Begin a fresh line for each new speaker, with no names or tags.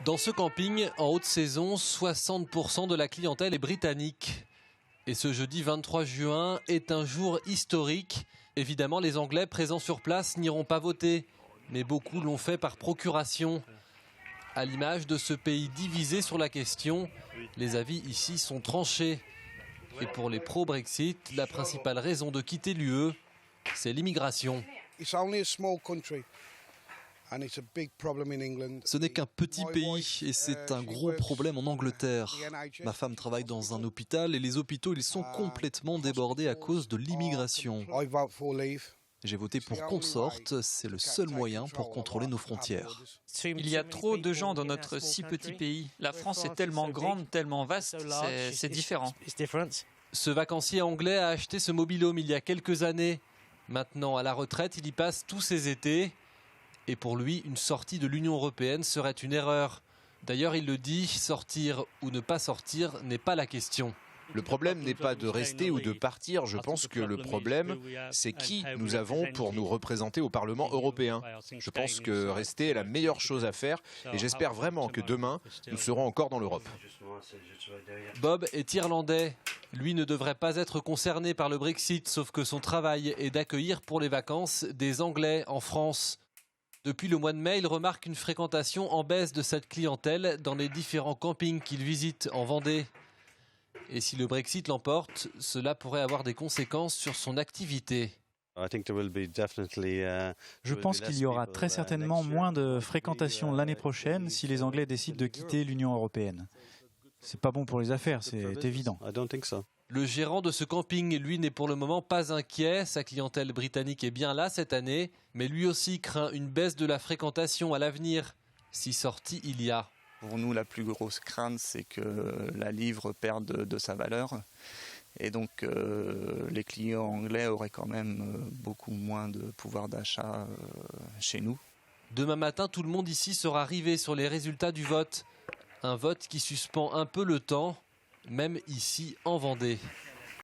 Dans ce camping, en haute saison, 60% de la clientèle est britannique. Et ce jeudi 23 juin est un jour historique. Évidemment, les Anglais présents sur place n'iront pas voter, mais beaucoup l'ont fait par procuration. À l'image de ce pays divisé sur la question, les avis ici sont tranchés. Et pour les pro-Brexit, la principale raison de quitter l'UE, c'est l'immigration.
Ce n'est qu'un petit pays et c'est un gros problème en Angleterre. Ma femme travaille dans un hôpital et les hôpitaux, ils sont complètement débordés à cause de l'immigration. J'ai voté pour qu'on sorte, c'est le seul moyen pour contrôler nos frontières.
Il y a trop de gens dans notre si petit pays. La France est tellement grande, tellement vaste, c'est différent.
Ce vacancier anglais a acheté ce mobil-home il y a quelques années. Maintenant, à la retraite, il y passe tous ses étés. Et pour lui, une sortie de l'Union européenne serait une erreur. D'ailleurs, il le dit, sortir ou ne pas sortir n'est pas la question.
Le problème n'est pas de rester ou de partir. Je pense que le problème, c'est qui nous avons pour nous représenter au Parlement européen. Je pense que rester est la meilleure chose à faire et j'espère vraiment que demain, nous serons encore dans l'Europe.
Bob est irlandais. Lui ne devrait pas être concerné par le Brexit, sauf que son travail est d'accueillir pour les vacances des Anglais en France. Depuis le mois de mai, il remarque une fréquentation en baisse de cette clientèle dans les différents campings qu'il visite en Vendée. Et si le Brexit l'emporte, cela pourrait avoir des conséquences sur son activité.
Je pense qu'il y aura très certainement moins de fréquentation l'année prochaine si les Anglais décident de quitter l'Union européenne. C'est pas bon pour les affaires, c'est évident.
Le gérant de ce camping, lui, n'est pour le moment pas inquiet. Sa clientèle britannique est bien là cette année, mais lui aussi craint une baisse de la fréquentation à l'avenir, si sortie il y a.
Pour nous, la plus grosse crainte, c'est que la livre perde de sa valeur. Et donc, les clients anglais auraient quand même beaucoup moins de pouvoir d'achat chez nous.
Demain matin, tout le monde ici sera rivé sur les résultats du vote. Un vote qui suspend un peu le temps, même ici en Vendée.